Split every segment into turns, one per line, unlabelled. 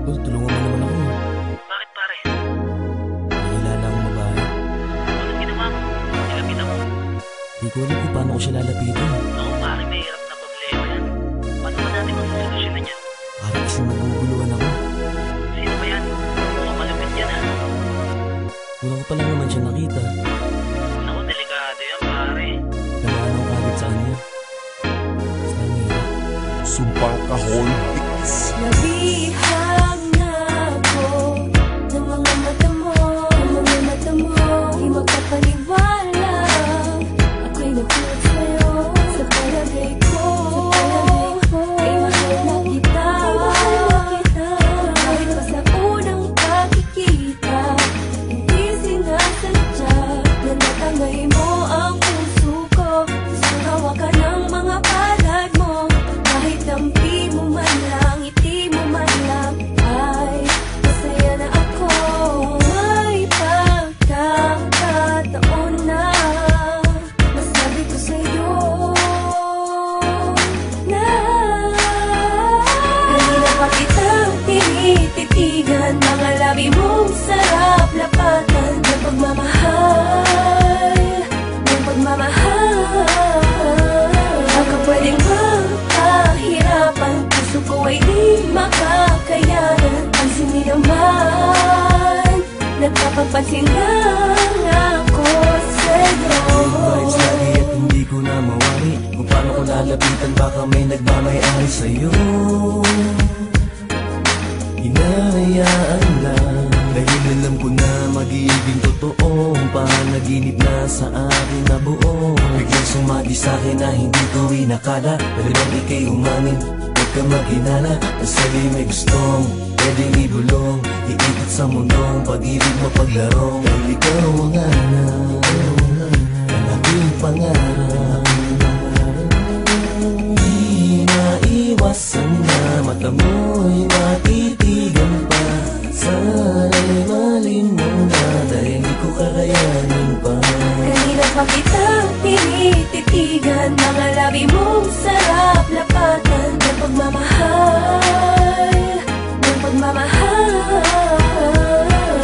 Tol, tulungan mo naman ako.
Bakit pare?
Nakilala akong babae.
Anong ginawa mo? Nilapitan mo?
Di ko alam kung paano ko siya lalapitan.
Oo pare, may hirap na problema yan. Paano ba natin masasolusyonan yan?
Parang kasing naguguluhan ako.
Sino ba yan? Mukhang malapit yan ha.
Una ko pa lang naman siya nakita.
Naku, delikado yan pare.
Namaan ako kagad sa kanya. Mas nangyira.
Sumpang Kahon Beats.
Nabihag na ako ng mga mata mo, di magpapaniwala. Ako'y nagulat sa'yo sa palagay ko. Ay mahal na kita. Kahit pa sa unang pagkikita, hindi sinasadya na natangay mo ang puso ko. Gusto hawakan ng mga palad mo. Kahit dampi mo man lang, ngiti mo man lang, ay masaya na ako. May pagkakataon na masabi ko sa'yo na kanina pa kitang tinititigan. Mga labi mong sarap lapatan ng pagmamahal, ng pagmamahal. Baka pwedeng magpahirapan, puso ko ay di makakayanan. Ang sindi naman, nagpapapansin lang ako sa'yo.
Vibes lagi at hindi ko na mawari. Kung paano ko lalapitan, baka may nagmamayari sa'yo. Hinahayaan lang, dahil alam ko na magiging totoo ang panaginip na sa akin nabuo. Biglang sumagi sa'kin na hindi ko inakala. Talagang ika'y umamin, huwag ka maghinala. Ang sa'yo'y may gustong pwedeng ibulong, iikot sa mundong pag-ibig mapaglarong. Dahil ikaw ang ang aking pangarap. Di maiwasan na mata mo'y matitigan pa. Sana'y malinmong na dahil di ko kakayanin pa.
Kanina pa kitang tinititigan. Mga labi mong sarap lapatan ng pagmamahal, ng pagmamahal.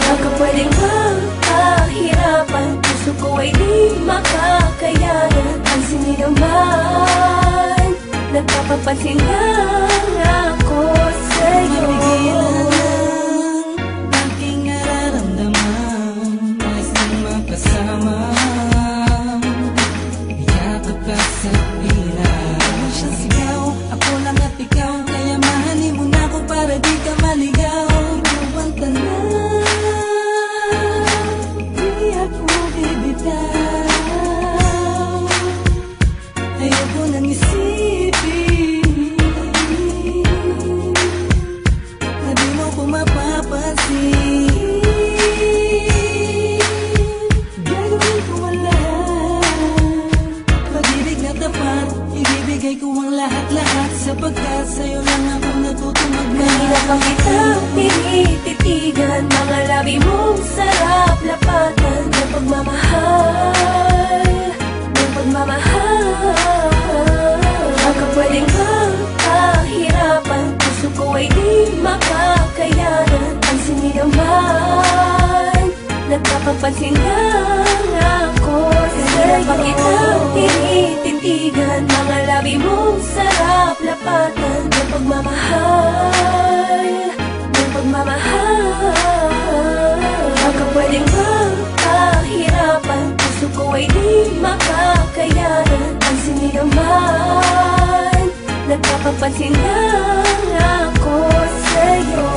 Baka pwedeng magpahirapan, puso ko ay di makakayanan. Ang sindi naman, nagpapapansin lang ako sa'yo.
Aking nararamdaman, nais nang makasama. Iyakap ka sa pilang siyang sigaw, ako lang at ikaw. Kaya mahalin mo na ako para di ka maligaw. Inuwan ka na, di ako bibitaw. Ayoko nang isipin na di mo ko mapapansin. Gagawin ko ang lahat, pag-ibig na tapat, ibibigay ko ang lahat-lahat. Sapagkat sa'yo lang ako natutong
Kanina pa kitang tinititigan. Mga labi mong sarap lapatan ng pagmamahal, ng pagmamahal. Baka pwedeng magpahirapan, puso ko ay di makakayanan. Ang sindi naman, nagpapapansin lang ako sa'yo. Kanina pa kitang tinititigan. Mga labi mong sarap lapatan ng pagmamahal, ng pagmamahal. Baka pwedeng magpahirapan, puso ko ay di makakayanan. Ang sindi naman, nagpapapansin lang ako sa'yo.